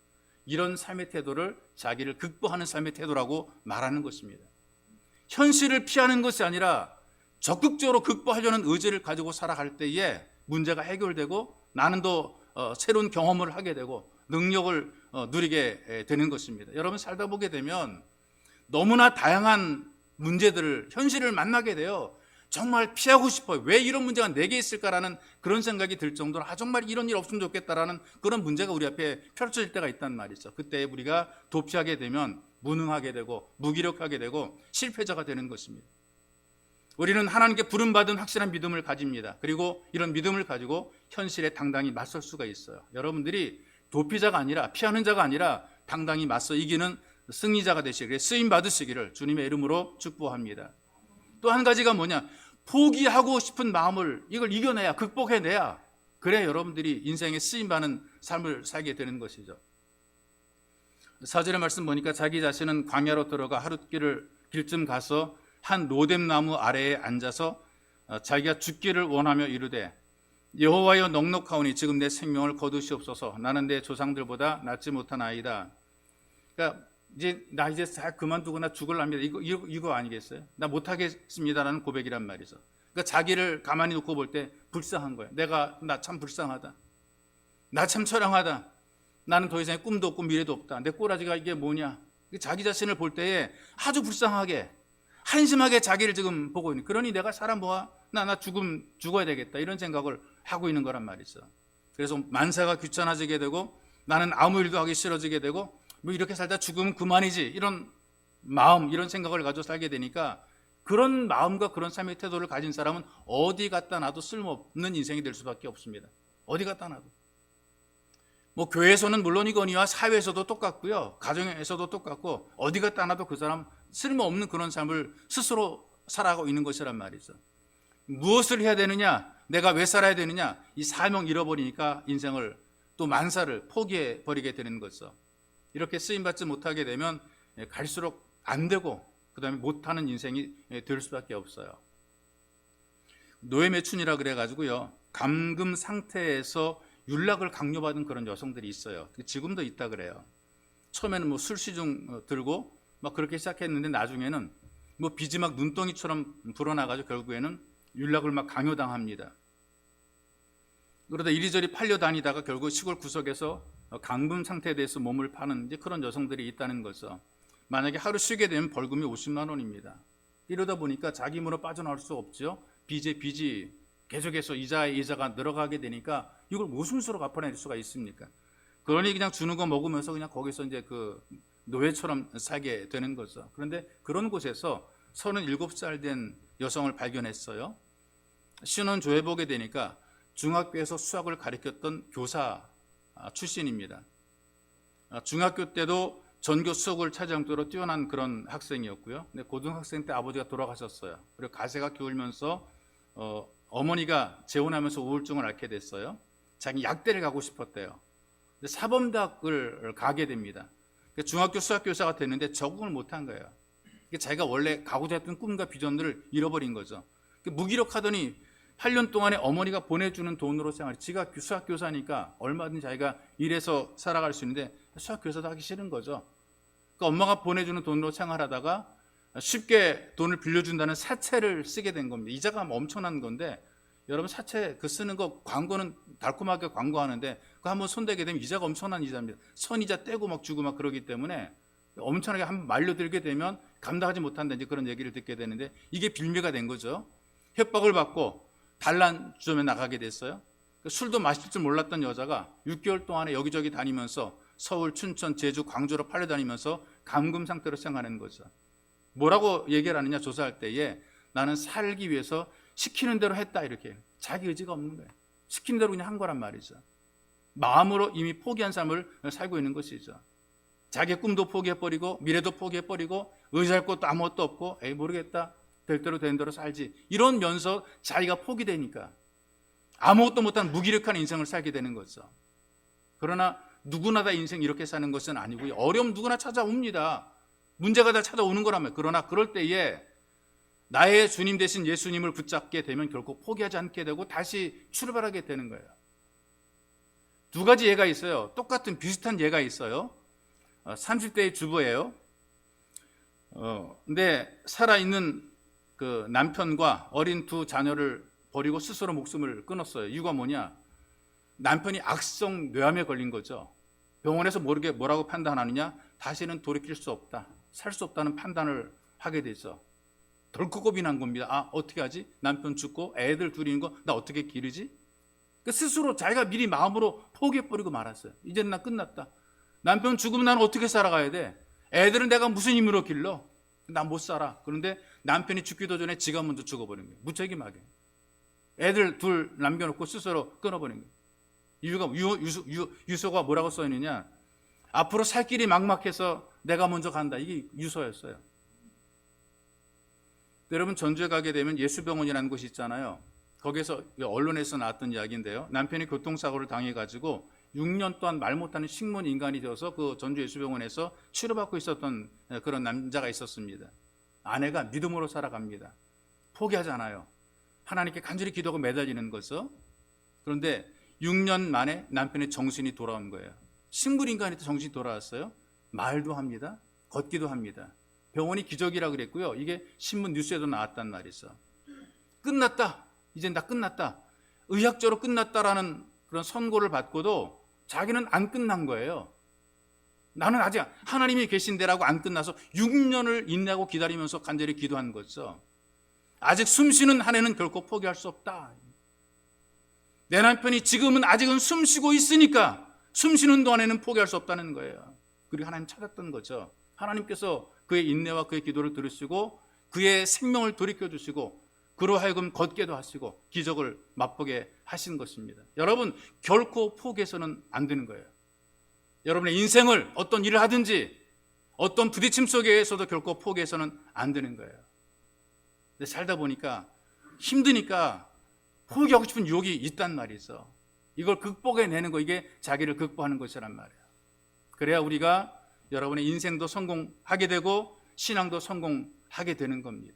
이런 삶의 태도를 자기를 극복하는 삶의 태도라고 말하는 것입니다. 현실을 피하는 것이 아니라 적극적으로 극복하려는 의지를 가지고 살아갈 때에 문제가 해결되고 나는 더 새로운 경험을 하게 되고 능력을 누리게 되는 것입니다. 여러분 살다 보게 되면 너무나 다양한 문제들을 현실을 만나게 돼요. 정말 피하고 싶어요. 왜 이런 문제가 내게 있을까라는 그런 생각이 들 정도로 정말 이런 일 없으면 좋겠다라는 그런 문제가 우리 앞에 펼쳐질 때가 있단 말이죠. 그때 우리가 도피하게 되면 무능하게 되고 무기력하게 되고 실패자가 되는 것입니다. 우리는 하나님께 부름받은 확실한 믿음을 가집니다. 그리고 이런 믿음을 가지고 현실에 당당히 맞설 수가 있어요. 여러분들이 도피자가 아니라 피하는 자가 아니라 당당히 맞서 이기는 승리자가 되시기를 쓰임 받으시기를 주님의 이름으로 축복합니다. 또 한 가지가 뭐냐? 포기하고 싶은 마음을 이걸 이겨내야 극복해내야 그래야 여러분들이 인생에 쓰임받는 삶을 살게 되는 것이죠. 4절의 말씀 보니까 자기 자신은 광야로 들어가 길쯤 가서 한 로뎀나무 아래에 앉아서 자기가 죽기를 원하며 이르되 여호와여 넉넉하오니 지금 내 생명을 거두시옵소서. 나는 내 조상들보다 낫지 못한 아이다. 그러니까 나 이제 그만두고 나 죽을랍니다. 이거 아니겠어요? 나 못하겠습니다라는 고백이란 말이죠. 그러니까 자기를 가만히 놓고 볼 때 불쌍한 거예요. 나 참 불쌍하다. 나 참 처량하다. 나는 더 이상 꿈도 없고 미래도 없다. 내 꼬라지가 이게 뭐냐? 자기 자신을 볼 때에 아주 불쌍하게 한심하게 자기를 지금 보고 있는. 그러니 내가 사람 뭐야? 나 죽어야 되겠다. 이런 생각을 하고 있는 거란 말이죠. 그래서 만사가 귀찮아지게 되고 나는 아무 일도 하기 싫어지게 되고 뭐 이렇게 살다 죽으면 그만이지 이런 마음 이런 생각을 가지고 살게 되니까 그런 마음과 그런 삶의 태도를 가진 사람은 어디 갖다 놔도 쓸모없는 인생이 될 수밖에 없습니다. 어디 갖다 놔도 뭐 교회에서는 물론이거니와 사회에서도 똑같고요, 가정에서도 똑같고 어디 갖다 놔도 그 사람 쓸모없는 그런 삶을 스스로 살아가고 있는 것이란 말이죠. 무엇을 해야 되느냐, 내가 왜 살아야 되느냐, 이 사명 잃어버리니까 인생을 또 만사를 포기해 버리게 되는 거죠. 이렇게 쓰임받지 못하게 되면 갈수록 안 되고 그 다음에 못하는 인생이 될 수밖에 없어요. 노예매춘이라 그래가지고요, 감금 상태에서 윤락을 강요받은 그런 여성들이 있어요. 지금도 있다 그래요. 처음에는 뭐 술시중 들고 막 그렇게 시작했는데 나중에는 뭐 빚이 막 눈덩이처럼 불어나가지고 결국에는 윤락을 막 강요당합니다. 그러다 이리저리 팔려 다니다가 결국 시골 구석에서 감금 상태에 대해서 몸을 파는 이제 그런 여성들이 있다는 거죠. 만약에 하루 쉬게 되면 벌금이 50만 원입니다. 이러다 보니까 자기 힘으로 빠져나올 수 없죠. 빚이 계속해서 이자가 늘어가게 되니까 이걸 무슨 수로 갚아낼 수가 있습니까? 그러니 그냥 주는 거 먹으면서 그냥 거기서 이제 그 노예처럼 살게 되는 거죠. 그런데 그런 곳에서 37살 된 여성을 발견했어요. 신원 조회보게 되니까 중학교에서 수학을 가르쳤던 교사 출신입니다. 중학교 때도 전교 수학을 차지할 정도로 뛰어난 그런 학생이었고요. 근데 고등학생 때 아버지가 돌아가셨어요. 그리고 가세가 기울면서 어머니가 재혼하면서 우울증을 앓게 됐어요. 자기 약대를 가고 싶었대요. 근데 사범대학을 가게 됩니다. 중학교 수학교사가 됐는데 적응을 못한 거예요. 자기가 원래 가고자 했던 꿈과 비전들을 잃어버린 거죠. 무기력하더니 8년 동안에 어머니가 보내주는 돈으로 생활해. 지가 수학교사니까 얼마든지 자기가 일해서 살아갈 수 있는데 수학교사도 하기 싫은 거죠. 그러니까 엄마가 보내주는 돈으로 생활하다가 쉽게 돈을 빌려준다는 사채를 쓰게 된 겁니다. 이자가 엄청난 건데 여러분 사채 그 쓰는 거 광고는 달콤하게 광고하는데 그거 한번 손대게 되면 이자가 엄청난 이자입니다. 선이자 떼고 막 주고 막 그러기 때문에 엄청나게 한번 말려들게 되면 감당하지 못한다 이제 그런 얘기를 듣게 되는데 이게 빌미가 된 거죠. 협박을 받고 단란주점에 나가게 됐어요. 술도 마실 줄 몰랐던 여자가 6개월 동안에 여기저기 다니면서 서울, 춘천, 제주, 광주로 팔려다니면서 감금 상태로 생활하는 거죠. 뭐라고 얘기를 하느냐 조사할 때에 나는 살기 위해서 시키는 대로 했다 이렇게. 자기 의지가 없는 거예요. 시키는 대로 그냥 한 거란 말이죠. 마음으로 이미 포기한 삶을 살고 있는 것이죠. 자기의 꿈도 포기해버리고 미래도 포기해버리고 의지할 것도 아무것도 없고 에이 모르겠다 될 대로 된 대로 살지 이러면서 자기가 포기되니까 아무것도 못한 무기력한 인생을 살게 되는 거죠. 그러나 누구나 다 인생 이렇게 사는 것은 아니고요. 어려움 누구나 찾아옵니다. 문제가 다 찾아오는 거라면. 그러나 그럴 때에 나의 주님 되신 예수님을 붙잡게 되면 결코 포기하지 않게 되고 다시 출발하게 되는 거예요. 두 가지 예가 있어요. 똑같은 비슷한 예가 있어요. 30대의 주부예요. 근데 살아있는 그 남편과 어린 두 자녀를 버리고 스스로 목숨을 끊었어요. 이유가 뭐냐? 남편이 악성 뇌암에 걸린 거죠. 병원에서 모르게 뭐라고 판단하느냐? 다시는 돌이킬 수 없다. 살 수 없다는 판단을 하게 되죠. 덜컥 겁이 난 겁니다. 아, 어떻게 하지? 남편 죽고 애들 둘이 있는 거 나 어떻게 기르지? 스스로 자기가 미리 마음으로 포기해버리고 말았어요. 이제는 나 끝났다. 남편 죽으면 나는 어떻게 살아가야 돼? 애들은 내가 무슨 힘으로 길러? 나 못 살아. 그런데 남편이 죽기도 전에 지가 먼저 죽어버린 거예요. 무책임하게. 애들 둘 남겨놓고 스스로 끊어버린 거예요. 이유가 유서가 뭐라고 써있느냐? 앞으로 살 길이 막막해서 내가 먼저 간다. 이게 유서였어요. 여러분 전주에 가게 되면 예수병원이라는 곳이 있잖아요. 거기서 언론에서 나왔던 이야기인데요. 남편이 교통사고를 당해가지고 6년 동안 말 못하는 식문 인간이 되어서 그 전주 예수병원에서 치료받고 있었던 그런 남자가 있었습니다. 아내가 믿음으로 살아갑니다. 포기하지 않아요. 하나님께 간절히 기도하고 매달리는 거죠. 그런데 6년 만에 남편의 정신이 돌아온 거예요. 식물 인간이 정신이 돌아왔어요. 말도 합니다. 걷기도 합니다. 병원이 기적이라고 그랬고요. 이게 신문 뉴스에도 나왔단 말이죠. 끝났다. 이제 나 끝났다. 의학적으로 끝났다라는 그런 선고를 받고도 자기는 안 끝난 거예요. 나는 아직 하나님이 계신데라고 안 끝나서 6년을 인내하고 기다리면서 간절히 기도한 거죠. 아직 숨쉬는 한 해는 결코 포기할 수 없다. 내 남편이 지금은 아직은 숨쉬고 있으니까 숨쉬는 동안에는 포기할 수 없다는 거예요. 그리고 하나님 찾았던 거죠. 하나님께서 그의 인내와 그의 기도를 들으시고 그의 생명을 돌이켜주시고 그로 하여금 걷게도 하시고 기적을 맛보게 하신 것입니다. 여러분 결코 포기해서는 안 되는 거예요. 여러분의 인생을 어떤 일을 하든지 어떤 부딪힘 속에서도 결코 포기해서는 안 되는 거예요. 근데 살다 보니까 힘드니까 포기하고 싶은 유혹이 있단 말이죠. 이걸 극복해내는 거, 이게 자기를 극복하는 것이란 말이에요. 그래야 우리가 여러분의 인생도 성공하게 되고 신앙도 성공하게 되는 겁니다.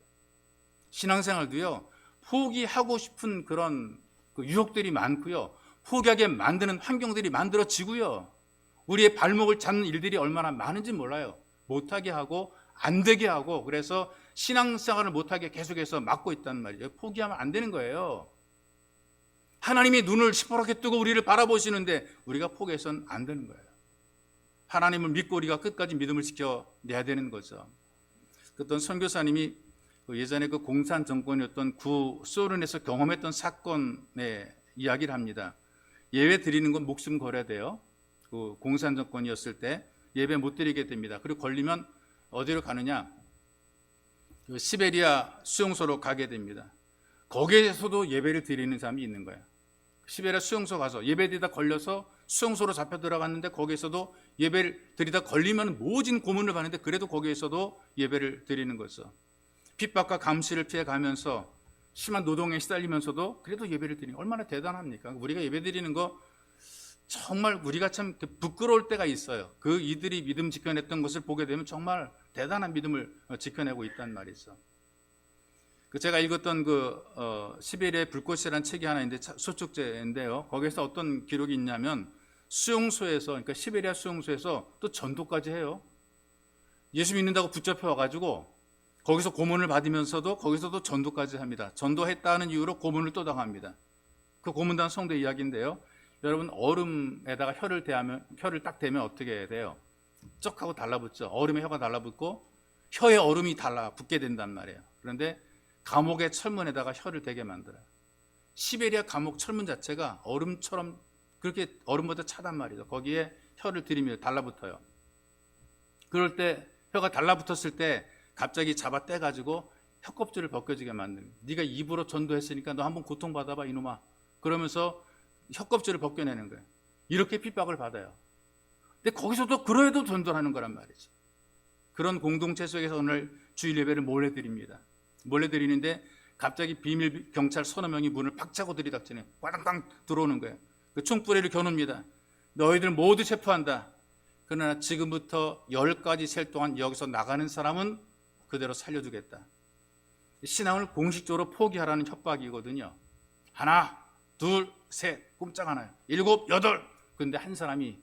신앙생활도요, 포기하고 싶은 그런 유혹들이 많고요, 포기하게 만드는 환경들이 만들어지고요, 우리의 발목을 잡는 일들이 얼마나 많은지 몰라요. 못하게 하고 안 되게 하고, 그래서 신앙생활을 못하게 계속해서 막고 있단 말이에요. 포기하면 안 되는 거예요. 하나님이 눈을 시퍼렇게 뜨고 우리를 바라보시는데 우리가 포기해서는 안 되는 거예요. 하나님을 믿고 우리가 끝까지 믿음을 지켜내야 되는 거죠. 어떤 선교사님이 예전에 그 공산 정권이었던 구소련에서 경험했던 사건의 이야기를 합니다. 예배 드리는 건 목숨 걸어야 돼요. 그 공산 정권이었을 때 예배 못 드리게 됩니다. 그리고 걸리면 어디로 가느냐? 그 시베리아 수용소로 가게 됩니다. 거기에서도 예배를 드리는 사람이 있는 거예요. 시베리아 수용소 가서 예배 드리다 걸려서 수용소로 잡혀 들어갔는데 거기에서도 예배를 드리다 걸리면 모진 고문을 받는데 그래도 거기에서도 예배를 드리는 거죠. 핍박과 감시를 피해가면서 심한 노동에 시달리면서도 그래도 예배를 드리는 거 얼마나 대단합니까? 우리가 예배 드리는 거 정말 우리가 참 부끄러울 때가 있어요. 그 이들이 믿음 지켜냈던 것을 보게 되면 정말 대단한 믿음을 지켜내고 있단 말이죠. 제가 읽었던 시베리아의 불꽃이라는 책이 하나 있는데 소축제인데요. 거기서 어떤 기록이 있냐면 수용소에서, 그러니까 시베리아 수용소에서 또 전도까지 해요. 예수 믿는다고 붙잡혀 와가지고 거기서 고문을 받으면서도 거기서도 전도까지 합니다. 전도했다는 이유로 고문을 또 당합니다. 그 고문당 성도 이야기인데요. 여러분, 얼음에다가 혀를 딱 대면 어떻게 돼요? 쩍 하고 달라붙죠. 얼음에 혀가 달라붙고 혀에 얼음이 달라붙게 된단 말이에요. 그런데 감옥의 철문에다가 혀를 대게 만들어요. 시베리아 감옥 철문 자체가 얼음처럼 그렇게 얼음보다 차단 말이죠. 거기에 혀를 들이면 달라붙어요. 그럴 때 혀가 달라붙었을 때 갑자기 잡아 떼가지고 혀껍질을 벗겨지게 만드는 거예요. 네가 입으로 전도했으니까 너 한번 고통받아봐 이놈아. 그러면서 혀껍질을 벗겨내는 거예요. 이렇게 핍박을 받아요. 근데 거기서도 그래도 전도하는 거란 말이죠. 그런 공동체 속에서 오늘 주일 예배를 몰래 드립니다. 몰래 드리는데 갑자기 비밀 경찰 서너 명이 문을 팍 차고 들이닥치네. 과당당 들어오는 거예요. 그 총부리를 겨눕니다. 너희들 모두 체포한다. 그러나 지금부터 10가지 셀 동안 여기서 나가는 사람은 그대로 살려주겠다. 신앙을 공식적으로 포기하라는 협박이거든요. 하나, 둘, 셋, 꼼짝 않아요. 7, 8. 그런데 한 사람이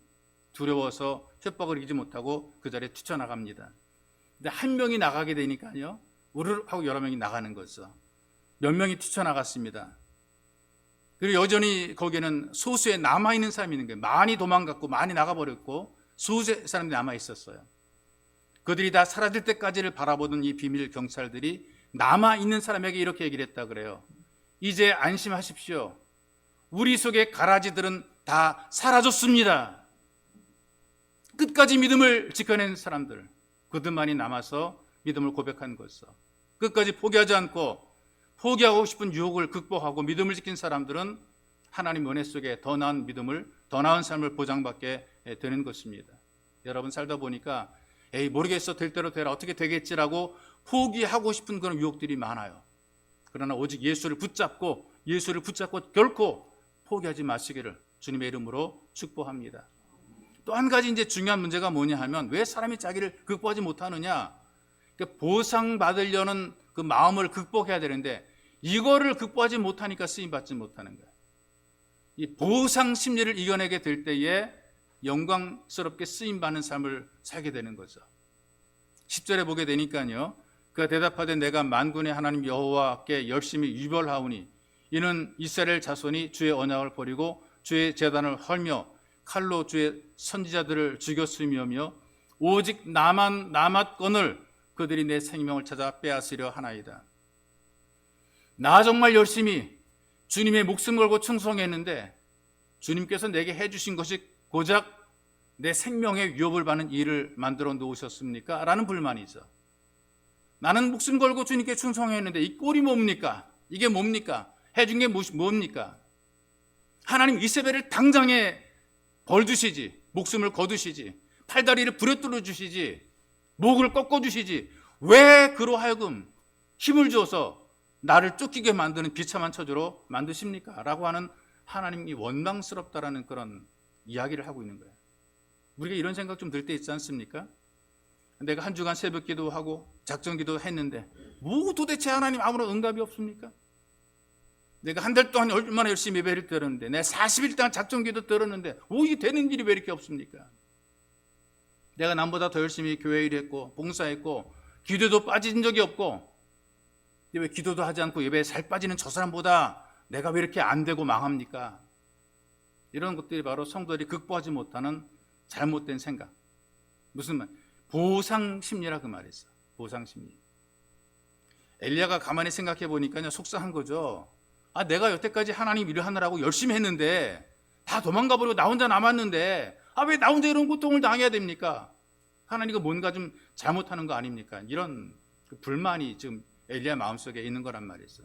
두려워서 협박을 이기지 못하고 그 자리에 뛰쳐나갑니다. 근데 한 명이 나가게 되니까요, 우르르 하고 여러 명이 나가는 거죠. 몇 명이 뛰쳐나갔습니다. 그리고 여전히 거기에는 소수의 남아있는 사람이 있는 거예요. 많이 도망갔고 많이 나가버렸고 소수의 사람들이 남아있었어요. 그들이 다 사라질 때까지를 바라보던 이 비밀 경찰들이 남아있는 사람에게 이렇게 얘기를 했다 그래요. 이제 안심하십시오. 우리 속의 가라지들은 다 사라졌습니다. 끝까지 믿음을 지켜낸 사람들, 그들만이 남아서 믿음을 고백한 것이죠. 끝까지 포기하지 않고 포기하고 싶은 유혹을 극복하고 믿음을 지킨 사람들은 하나님 은혜 속에 더 나은 믿음을, 더 나은 삶을 보장받게 되는 것입니다. 여러분 살다 보니까 에이 모르겠어, 될 대로 되라, 어떻게 되겠지라고 포기하고 싶은 그런 유혹들이 많아요. 그러나 오직 예수를 붙잡고 결코 포기하지 마시기를 주님의 이름으로 축복합니다. 또 한 가지 이제 중요한 문제가 뭐냐 하면 왜 사람이 자기를 극복하지 못하느냐? 그러니까 보상받으려는 그 마음을 극복해야 되는데 이거를 극복하지 못하니까 쓰임받지 못하는 거예요. 이 보상 심리를 이겨내게 될 때에 영광스럽게 쓰임받는 삶을 살게 되는 거죠. 10절에 보게 되니까요. 그가 대답하되 내가 만군의 하나님 여호와께 열심히 유별하오니 이는 이스라엘 자손이 주의 언약을 버리고 주의 제단을 헐며 칼로 주의 선지자들을 죽였으며며 오직 나만 남았거늘 그들이 내 생명을 찾아 빼앗으려 하나이다. 나 정말 열심히 주님의 목숨 걸고 충성했는데 주님께서 내게 해주신 것이 고작 내 생명에 위협을 받는 일을 만들어 놓으셨습니까? 라는 불만이죠. 나는 목숨 걸고 주님께 충성했는데 이 꼴이 뭡니까? 이게 뭡니까? 해준 게 뭡니까? 하나님 이세벨을 당장에 벌 주시지, 목숨을 거두시지, 팔다리를 부려뚫어 주시지, 목을 꺾어 주시지, 왜 그로 하여금 힘을 주어서 나를 쫓기게 만드는 비참한 처지로 만드십니까? 라고 하는 하나님이 원망스럽다라는 그런 이야기를 하고 있는 거예요. 우리가 이런 생각 좀 들 때 있지 않습니까? 내가 한 주간 새벽 기도하고 작정 기도했는데 뭐 도대체 하나님 아무런 응답이 없습니까? 내가 한 달 동안 얼마나 열심히 예배를 드렸는데 내가 40일 동안 작정 기도 드렸는데 이게 되는 일이 왜 이렇게 없습니까? 내가 남보다 더 열심히 교회 일했고 봉사했고 기도도 빠진 적이 없고 왜 기도도 하지 않고 예배에 살 빠지는 저 사람보다 내가 왜 이렇게 안 되고 망합니까? 이런 것들이 바로 성도들이 극복하지 못하는 잘못된 생각. 무슨 말? 보상심리라 그 말이 있어. 보상심리. 엘리야가 가만히 생각해 보니까요 속상한 거죠. 내가 여태까지 하나님 일을 하느라고 열심히 했는데 다 도망가 버리고 나 혼자 남았는데 왜 나 혼자 이런 고통을 당해야 됩니까? 하나님이 뭔가 좀 잘못하는 거 아닙니까? 이런 그 불만이 지금 엘리야 마음속에 있는 거란 말이죠.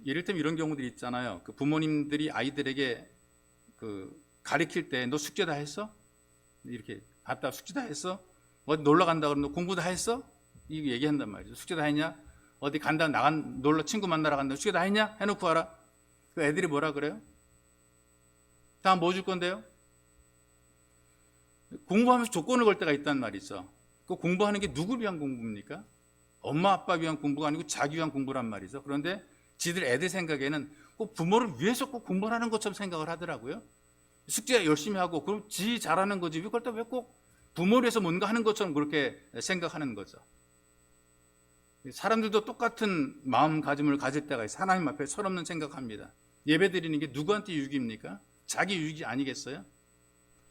이를테면 이런 경우들이 있잖아요. 그 부모님들이 아이들에게 가르칠 때 너 숙제 다 했어? 이렇게 갔다 숙제 다 했어? 어디 놀러 간다 그러면 너 공부 다 했어? 이거 얘기한단 말이죠. 숙제 다 했냐? 어디 간다 놀러 친구 만나러 간다 숙제 다 했냐? 해놓고 와라. 그 애들이 뭐라 그래요? 다음 뭐 줄 건데요? 공부하면서 조건을 걸 때가 있단 말이죠. 그 공부하는 게 누구를 위한 공부입니까? 엄마 아빠 위한 공부가 아니고 자기 위한 공부란 말이죠. 그런데 지들 애들 생각에는 꼭 부모를 위해서 꼭 공부를 하는 것처럼 생각을 하더라고요. 숙제 열심히 하고 그럼 지 잘하는 거지 그걸 또 왜 꼭 부모를 위해서 뭔가 하는 것처럼 그렇게 생각하는 거죠. 사람들도 똑같은 마음가짐을 가질 때가 있어요. 하나님 앞에 철없는 생각합니다. 예배 드리는 게 누구한테 유익입니까? 자기 유익이 아니겠어요?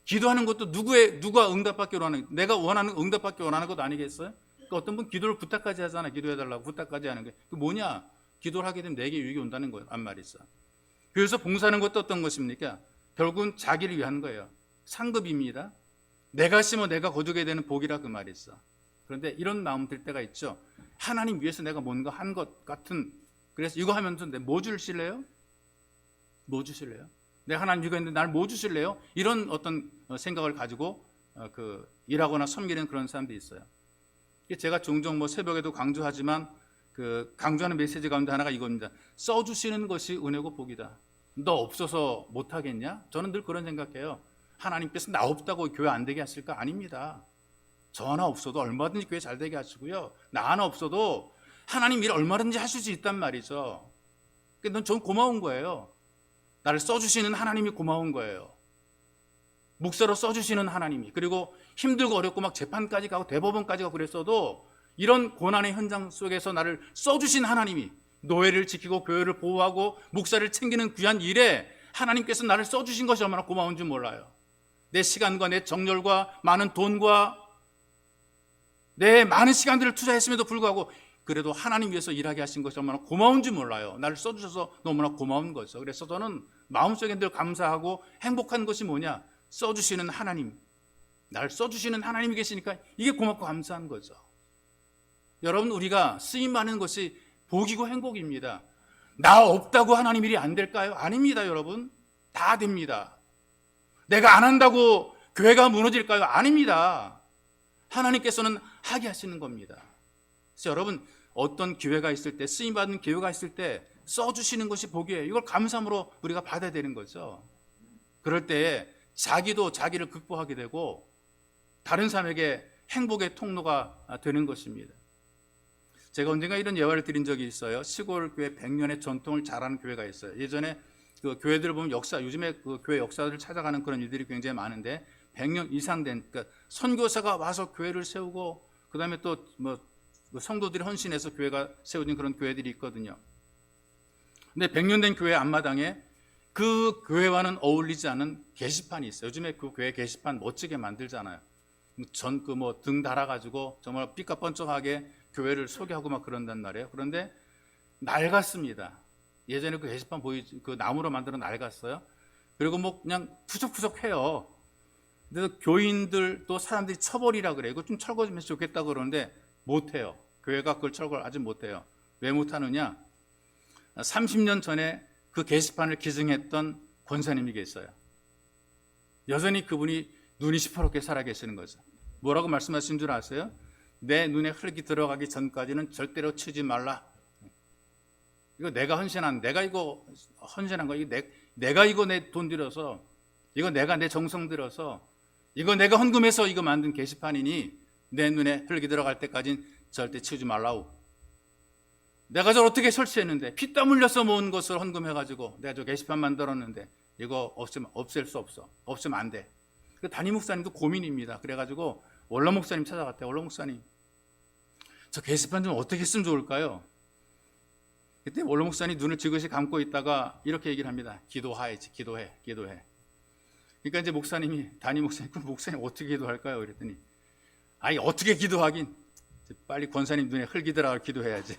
기도하는 것도 누가 응답받기 원하는, 내가 원하는 응답받기 원하는 것도 아니겠어요? 그러니까 어떤 분 기도를 부탁까지 하잖아. 기도해달라고 부탁까지 하는 게. 그 뭐냐? 기도를 하게 되면 내게 유익이 온다는 거란 말이죠. 그래서 봉사하는 것도 어떤 것입니까? 결국은 자기를 위한 거예요. 상급입니다. 내가 심어 내가 거두게 되는 복이라 그 말이 있어. 그런데 이런 마음 들 때가 있죠. 하나님 위해서 내가 뭔가 한 것 같은, 그래서 이거 하면서 뭐 주실래요? 뭐 주실래요? 내가 하나님 이거 했는데 날 뭐 주실래요? 이런 어떤 생각을 가지고 일하거나 섬기는 그런 사람들이 있어요. 제가 종종 뭐 새벽에도 강조하지만 강조하는 메시지 가운데 하나가 이겁니다. 써주시는 것이 은혜고 복이다. 너 없어서 못하겠냐? 저는 늘 그런 생각해요. 하나님께서 나 없다고 교회 안 되게 하실까? 아닙니다. 저 하나 없어도 얼마든지 교회 잘 되게 하시고요. 나 하나 없어도 하나님 일 얼마든지 하실 수 있단 말이죠. 그러니까 전 고마운 거예요. 나를 써주시는 하나님이 고마운 거예요. 목사로 써주시는 하나님이. 그리고 힘들고 어렵고 막 재판까지 가고 대법원까지 가고 그랬어도 이런 고난의 현장 속에서 나를 써주신 하나님이, 노예를 지키고 교회를 보호하고 목사를 챙기는 귀한 일에 하나님께서 나를 써주신 것이 얼마나 고마운지 몰라요. 내 시간과 내 정열과 많은 돈과 내 많은 시간들을 투자했음에도 불구하고 그래도 하나님 위해서 일하게 하신 것이 얼마나 고마운지 몰라요. 나를 써주셔서 너무나 고마운 거죠. 그래서 저는 마음속에 늘 감사하고 행복한 것이 뭐냐? 써주시는 하나님, 나를 써주시는 하나님이 계시니까 이게 고맙고 감사한 거죠. 여러분, 우리가 쓰임받는 것이 복이고 행복입니다. 나 없다고 하나님 일이 안 될까요? 아닙니다, 여러분. 다 됩니다. 내가 안 한다고 교회가 무너질까요? 아닙니다. 하나님께서는 하게 하시는 겁니다. 그래서 여러분, 어떤 기회가 있을 때, 쓰임받는 기회가 있을 때 써주시는 것이 복이에요. 이걸 감사함으로 우리가 받아야 되는 거죠. 그럴 때에 자기도 자기를 극복하게 되고 다른 사람에게 행복의 통로가 되는 것입니다. 제가 언젠가 이런 예화를 드린 적이 있어요. 시골 교회 100년의 전통을 잘하는 교회가 있어요. 예전에 그 교회들을 보면 요즘에 그 교회 역사를 찾아가는 그런 일들이 굉장히 많은데 100년 이상 된, 그러니까 선교사가 와서 교회를 세우고 그 다음에 또 뭐 성도들이 헌신해서 교회가 세워진 그런 교회들이 있거든요. 근데 100년 된 교회 앞마당에 그 교회와는 어울리지 않은 게시판이 있어요. 요즘에 그 교회 게시판 멋지게 만들잖아요. 등 달아가지고 정말 삐까뻔쩍하게 교회를 소개하고 막 그런단 말이에요. 그런데 낡았습니다. 예전에 그 게시판 그 나무로 만들어 낡았어요. 그리고 뭐 그냥 푸석푸석해요. 그래서 교인들 또 사람들이 쳐버리라 그래요. 이거 좀 철거 좀 했으면 좋겠다 그러는데 못해요. 교회가 그걸 철거를 아직 못해요. 왜 못하느냐? 30년 전에 그 게시판을 기증했던 권사님이 계세요. 여전히 그분이 눈이 시퍼렇게 살아계시는 거죠. 뭐라고 말씀하신 줄 아세요? 내 눈에 흙이 들어가기 전까지는 절대로 치지 말라. 이거 내가 헌신한 거, 내가 이거 내 돈 들여서, 이거 내가 내 정성 들여서, 이거 내가 헌금해서 이거 만든 게시판이니 내 눈에 흙이 들어갈 때까지는 절대 치우지 말라우. 내가 저걸 어떻게 설치했는데 피땀 흘려서 모은 것을 헌금해가지고 내가 저 게시판 만들었는데 이거 없앨 수 없어. 없으면 안 돼. 그 담임 목사님도 고민입니다. 그래가지고 원로 목사님 찾아갔대요. 원로 목사님, 저 게시판 좀 어떻게 했으면 좋을까요? 그때 원로 목사님 눈을 지그시 감고 있다가 이렇게 얘기를 합니다. 기도하야지. 기도해. 그러니까 이제 담임 목사님, 그럼 목사님 어떻게 기도할까요? 그랬더니 아니 어떻게 기도하긴, 빨리 권사님 눈에 흙이 들어가 기도해야지.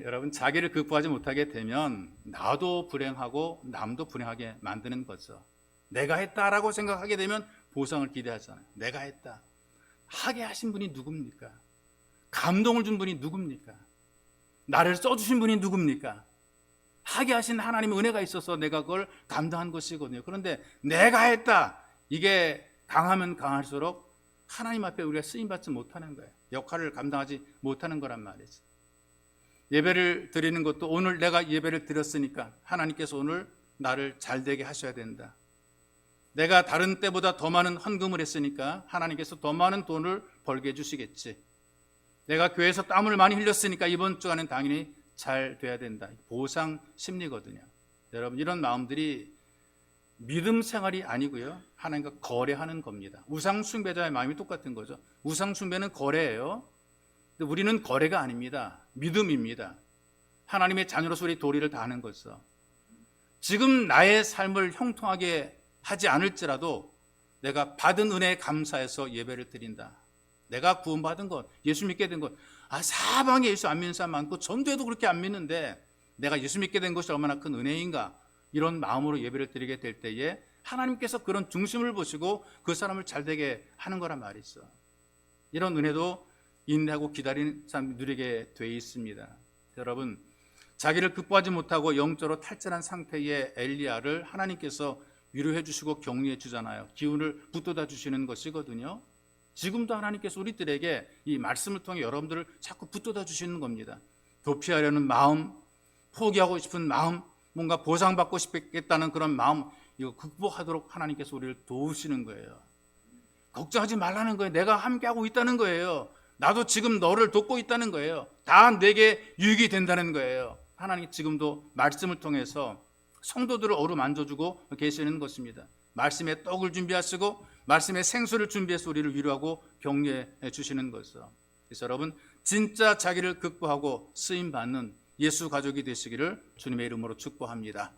여러분, 자기를 극복하지 못하게 되면 나도 불행하고 남도 불행하게 만드는 거죠. 내가 했다라고 생각하게 되면 보상을 기대하잖아요. 내가 했다. 하게 하신 분이 누굽니까? 감동을 준 분이 누굽니까? 나를 써주신 분이 누굽니까? 하게 하신 하나님의 은혜가 있어서 내가 그걸 감당한 것이거든요. 그런데 내가 했다. 이게 강하면 강할수록 하나님 앞에 우리가 쓰임받지 못하는 거예요. 역할을 감당하지 못하는 거란 말이지. 예배를 드리는 것도 오늘 내가 예배를 드렸으니까 하나님께서 오늘 나를 잘되게 하셔야 된다. 내가 다른 때보다 더 많은 헌금을 했으니까 하나님께서 더 많은 돈을 벌게 해주시겠지. 내가 교회에서 땀을 많이 흘렸으니까 이번 주간은 당연히 잘 돼야 된다. 보상 심리거든요. 여러분, 이런 마음들이 믿음 생활이 아니고요, 하나님과 거래하는 겁니다. 우상 숭배자의 마음이 똑같은 거죠. 우상 숭배는 거래예요. 근데 우리는 거래가 아닙니다. 믿음입니다. 하나님의 자녀로서 우리 도리를 다하는 것이죠. 지금 나의 삶을 형통하게 하지 않을지라도 내가 받은 은혜에 감사해서 예배를 드린다. 내가 구원받은 것, 예수 믿게 된 것, 사방에 예수 안 믿는 사람 많고 전도에도 그렇게 안 믿는데 내가 예수 믿게 된 것이 얼마나 큰 은혜인가, 이런 마음으로 예배를 드리게 될 때에 하나님께서 그런 중심을 보시고 그 사람을 잘되게 하는 거란 말이 있어. 이런 은혜도 인내하고 기다리는 사람이 누리게 돼 있습니다. 여러분, 자기를 극복하지 못하고 영적으로 탈진한 상태의 엘리야를 하나님께서 위로해 주시고 격려해 주잖아요. 기운을 북돋아 주시는 것이거든요. 지금도 하나님께서 우리들에게 이 말씀을 통해 여러분들을 자꾸 북돋아 주시는 겁니다. 도피하려는 마음, 포기하고 싶은 마음, 뭔가 보상받고 싶겠다는 그런 마음, 이거 극복하도록 하나님께서 우리를 도우시는 거예요. 걱정하지 말라는 거예요. 내가 함께하고 있다는 거예요. 나도 지금 너를 돕고 있다는 거예요. 다 내게 유익이 된다는 거예요. 하나님 지금도 말씀을 통해서 성도들을 어루만져주고 계시는 것입니다. 말씀의 떡을 준비하시고 말씀의 생수를 준비해서 우리를 위로하고 격려해 주시는 것이죠. 그래서 여러분, 진짜 자기를 극복하고 쓰임받는 예수 가족이 되시기를 주님의 이름으로 축복합니다.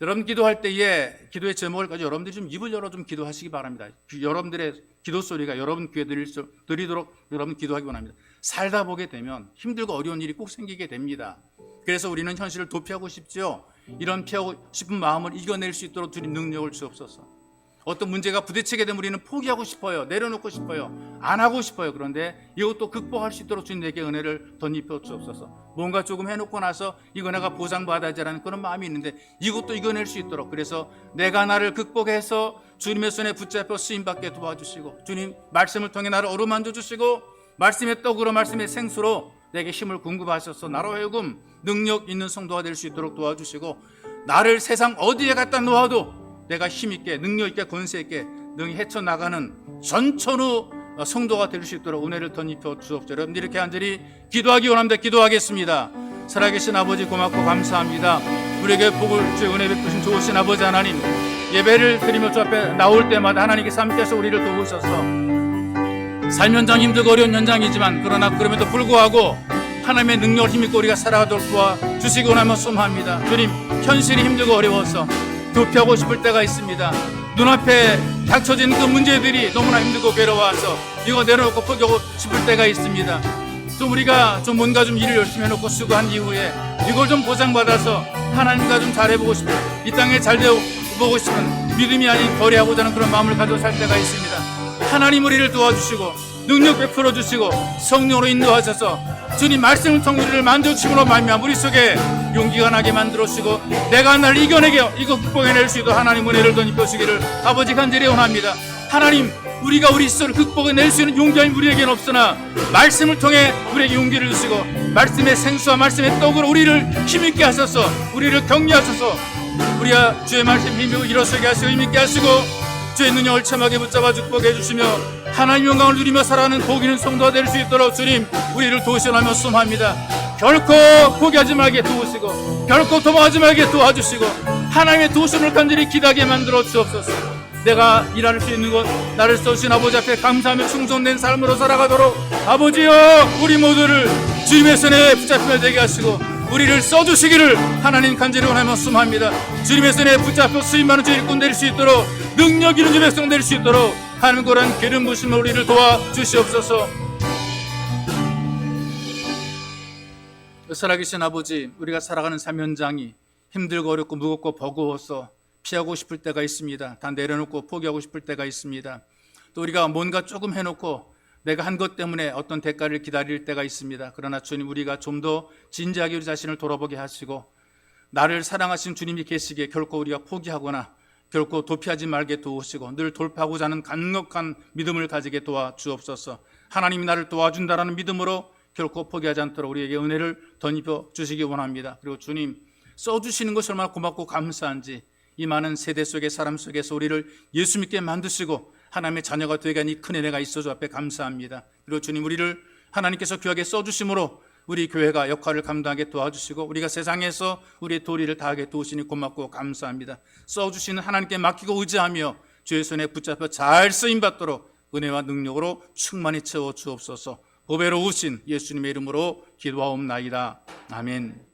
여러분, 기도할 때에 기도의 제목을 가지고 여러분들이 좀 입을 열어 좀 기도하시기 바랍니다. 여러분들의 기도 소리가 여러분 귀에 들리도록 여러분 기도하기 원합니다. 살다 보게 되면 힘들고 어려운 일이 꼭 생기게 됩니다. 그래서 우리는 현실을 도피하고 싶죠. 이런 피하고 싶은 마음을 이겨낼 수 있도록 주님 능력을 주옵소서. 어떤 문제가 부딪히게 되면 우리는 포기하고 싶어요. 내려놓고 싶어요. 안 하고 싶어요. 그런데 이것도 극복할 수 있도록 주님 내게 은혜를 덧입혀 주옵소서. 뭔가 조금 해놓고 나서 이거 내가 보상받아야지라는 그런 마음이 있는데 이것도 이겨낼 수 있도록, 그래서 내가 나를 극복해서 주님의 손에 붙잡혀 쓰임받게 도와주시고, 주님 말씀을 통해 나를 어루만져 주시고 말씀의 떡으로 말씀의 생수로 내게 힘을 공급하셔서 나로 하여금 능력 있는 성도가 될 수 있도록 도와주시고, 나를 세상 어디에 갖다 놓아도 내가 힘있게 능력있게 권세있게 능히 헤쳐나가는 전천후 성도가 될 수 있도록 은혜를 덧입혀 주옵소서. 여러분, 이렇게 간절히 기도하기 원합니다. 기도하겠습니다. 살아계신 아버지, 고맙고 감사합니다. 우리에게 복을 주의 은혜 베푸신 좋으신 아버지 하나님, 예배를 드리며 주 앞에 나올 때마다 하나님께서 함께해서 우리를 도우셔서 삶 현장 힘들고 어려운 현장이지만 그러나 그럼에도 불구하고 하나님의 능력을 힘입고 우리가 살아가도록 도와주시기 원하며 소망합니다. 주님, 현실이 힘들고 어려워서 도피하고 싶을 때가 있습니다. 눈앞에 닥쳐진 그 문제들이 너무나 힘들고 괴로워서 이거 내려놓고 포기하고 싶을 때가 있습니다. 좀 우리가 좀 뭔가 좀 일을 열심히 해놓고 수고한 이후에 이걸 좀 보상받아서 하나님과 좀 잘해보고 싶은, 이 땅에 잘 되어보고 싶은 믿음이 아닌 거래하고자 하는 그런 마음을 가지고 살 때가 있습니다. 하나님 우리를 도와주시고 능력 베풀어 주시고 성령으로 인도하셔서 주님 말씀을 통해 우리를 만져주심으로 말미암아 우리 속에 용기가 나게 만들어주시고 내가 날 이겨내게 이거 극복해낼 수 있도록 하나님 은혜를 덧입혀 주시기를 아버지 간절히 원합니다. 하나님, 우리가 우리 스스로 극복해낼 수 있는 용기가 우리에게는 없으나 말씀을 통해 우리에게 용기를 주시고 말씀의 생수와 말씀의 떡으로 우리를 힘있게 하셔서 우리를 격려하셔서 우리가 주의 말씀 힘입고 일어서게 하시고 힘있게 하시고 주의 능력을 참하게 붙잡아 축복해 주시며 하나님 영광을 누리며 살아가는 복 있는 성도가 될 수 있도록 주님 우리를 도우시라며 소망합니다. 결코 포기하지 말게 도우시고 결코 도망하지 말게 도와주시고 하나님의 도우심을 간절히 기다리게 만들어 주옵소서. 내가 일할 수 있는 것 나를 써주신 아버지 앞에 감사하며 충성된 삶으로 살아가도록 아버지여 우리 모두를 주님의 손에 붙잡혀 되게 하시고 우리를 써주시기를 하나님 간절히 원하며 소망합니다. 주님의 손에 붙잡혀 쓰임받는 주 일꾼 될 수 있도록 능력 있는 주 백성 될 수 있도록 하나님 고란 기름 부심으로 우리를 도와주시옵소서. 살아계신 아버지, 우리가 살아가는 삶 현장이 힘들고 어렵고 무겁고 버거워서 피하고 싶을 때가 있습니다. 다 내려놓고 포기하고 싶을 때가 있습니다. 또 우리가 뭔가 조금 해놓고 내가 한 것 때문에 어떤 대가를 기다릴 때가 있습니다. 그러나 주님, 우리가 좀 더 진지하게 우리 자신을 돌아보게 하시고 나를 사랑하신 주님이 계시기에 결코 우리가 포기하거나 결코 도피하지 말게 도우시고 늘 돌파하고자 하는 강력한 믿음을 가지게 도와주옵소서. 하나님이 나를 도와준다라는 믿음으로 결코 포기하지 않도록 우리에게 은혜를 덧입혀 주시기 원합니다. 그리고 주님, 써주시는 것이 얼마나 고맙고 감사한지 이 많은 세대 속의 사람 속에서 우리를 예수 믿게 만드시고 하나님의 자녀가 되게 하니 큰 은혜가 있어서 앞에 감사합니다. 그리고 주님, 우리를 하나님께서 귀하게 써주심으로 우리 교회가 역할을 감당하게 도와주시고 우리가 세상에서 우리의 도리를 다하게 도우시니 고맙고 감사합니다. 써주시는 하나님께 맡기고 의지하며 주의 손에 붙잡혀 잘 쓰임받도록 은혜와 능력으로 충만히 채워 주옵소서. 보배로우신 예수님의 이름으로 기도하옵나이다. 아멘.